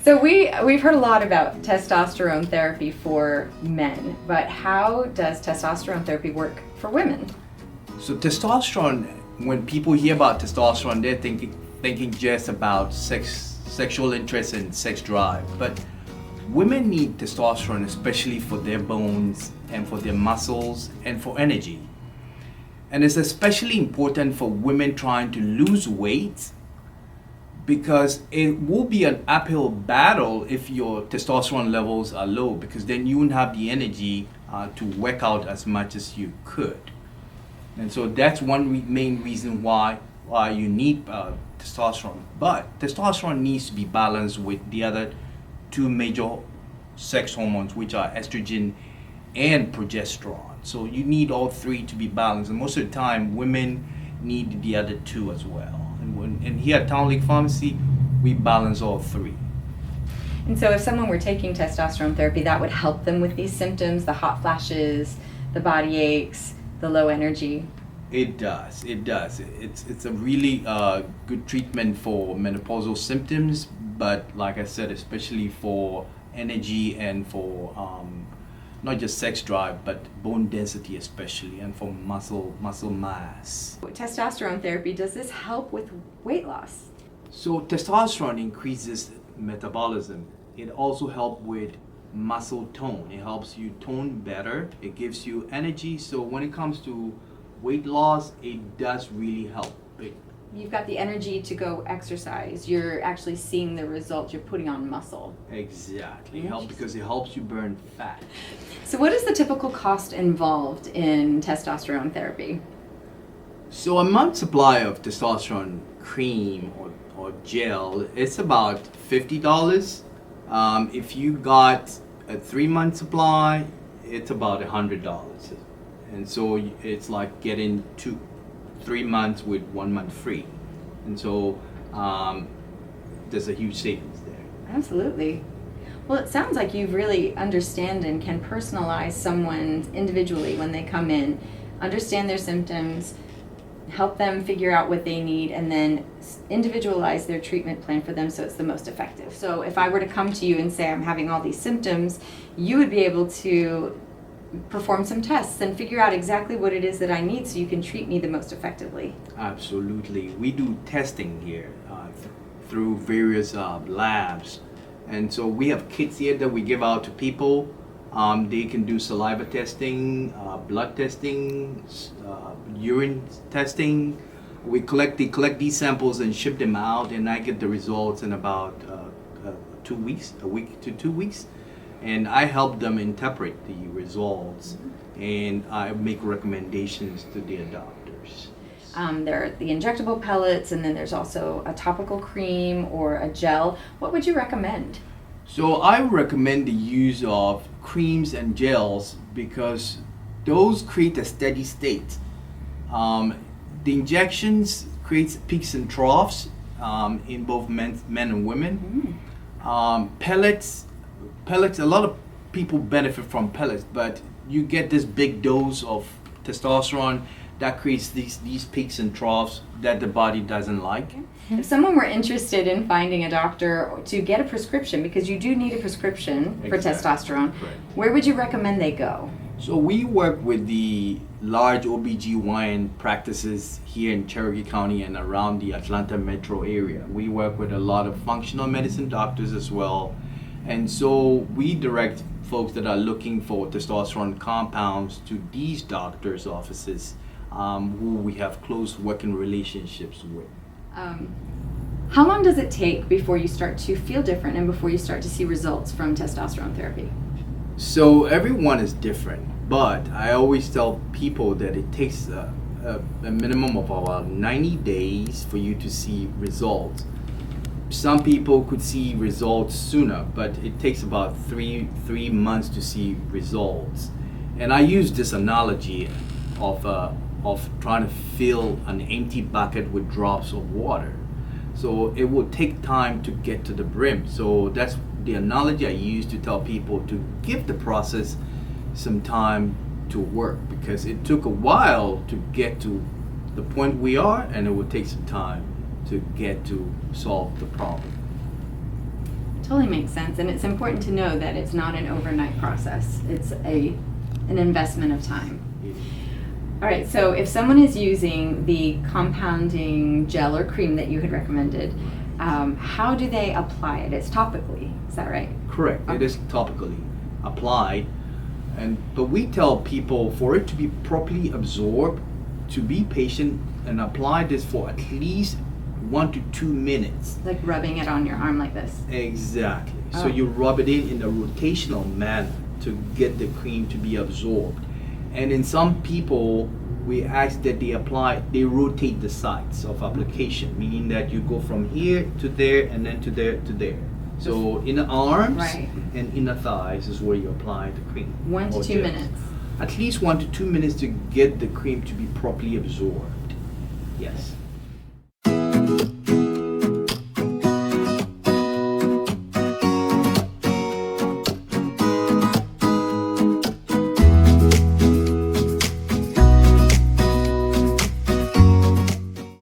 So we've heard a lot about testosterone therapy for men, but how does testosterone therapy work for women? So testosterone, when people hear about testosterone, they're thinking just about sexual interest and sex drive. But women need testosterone especially for their bones and for their muscles and for energy. And it's especially important for women trying to lose weight because it will be an uphill battle if your testosterone levels are low, because then you won't have the energy to work out as much as you could. And so that's one main reason why you need testosterone. But testosterone needs to be balanced with the other two major sex hormones, which are estrogen and progesterone. So you need all three to be balanced. And most of the time, women need the other two as well. And here at Towne Pharmacy, we balance all three. And so if someone were taking testosterone therapy, that would help them with these symptoms, the hot flashes, the body aches, the low energy. It does. It's a really good treatment for menopausal symptoms, but like I said, especially for energy and for not just sex drive, but bone density especially, and for muscle mass. Testosterone therapy, does this help with weight loss? So testosterone increases metabolism. It also helps with muscle tone. It helps you tone better. It gives you energy. So when it comes to weight loss, it does really help. You've got the energy to go exercise. You're actually seeing the results. You're putting on muscle. Exactly. Because it helps you burn fat. So what is the typical cost involved in testosterone therapy? So a month's supply of testosterone cream or gel, it's about $50. If you got a 3-month supply, it's about $100. And so it's like getting 3 months with 1 month free. And so there's a huge savings there. Absolutely. Well, it sounds like you really understand and can personalize someone individually when they come in, understand their symptoms, help them figure out what they need, and then individualize their treatment plan for them so it's the most effective. So if I were to come to you and say I'm having all these symptoms, you would be able to perform some tests and figure out exactly what it is that I need so you can treat me the most effectively. Absolutely. We do testing here through various labs. And so we have kits here that we give out to people. They can do saliva testing, blood testing, urine testing. They collect these samples and ship them out, and I get the results in about 2 weeks, a week to 2 weeks. And I help them interpret the results, and I make recommendations to their doctors. There are the injectable pellets, and then there's also a topical cream or a gel. What would you recommend? So I recommend the use of creams and gels because those create a steady state. The injections creates peaks and troughs in both men and women. Pellets, a lot of people benefit from pellets, but you get this big dose of testosterone that creates these peaks and troughs that the body doesn't like. If someone were interested in finding a doctor to get a prescription, because you do need a prescription for testosterone, where would you recommend they go? So we work with the large OBGYN practices here in Cherokee County and around the Atlanta metro area. We work with a lot of functional medicine doctors as well. And so we direct folks that are looking for testosterone compounds to these doctors' offices who we have close working relationships with. How long does it take before you start to feel different and before you start to see results from testosterone therapy? So everyone is different, but I always tell people that it takes a minimum of about 90 days for you to see results. Some people could see results sooner, but it takes about three months to see results. And I use this analogy of trying to fill an empty bucket with drops of water. So it will take time to get to the brim. So that's the analogy I use to tell people to give the process some time to work, because it took a while to get to the point we are, and it will take some time to get to solve the problem. Totally makes sense, and it's important to know that it's not an overnight process. It's an investment of time. All right, so if someone is using the compounding gel or cream that you had recommended, how do they apply it? It's topically, is that right? Correct. It is topically applied, but we tell people for it to be properly absorbed, to be patient and apply this for at least 1 to 2 minutes. Like rubbing it on your arm like this. Exactly. Oh. So you rub it in a rotational manner to get the cream to be absorbed. And in some people, we ask that they rotate the sites of application, meaning that you go from here to there and then to there to there. So in the arms Right. and in the thighs is where you apply the cream. 1 to or 2 gel. minutes. At least 1 to 2 minutes to get the cream to be properly absorbed. Yes.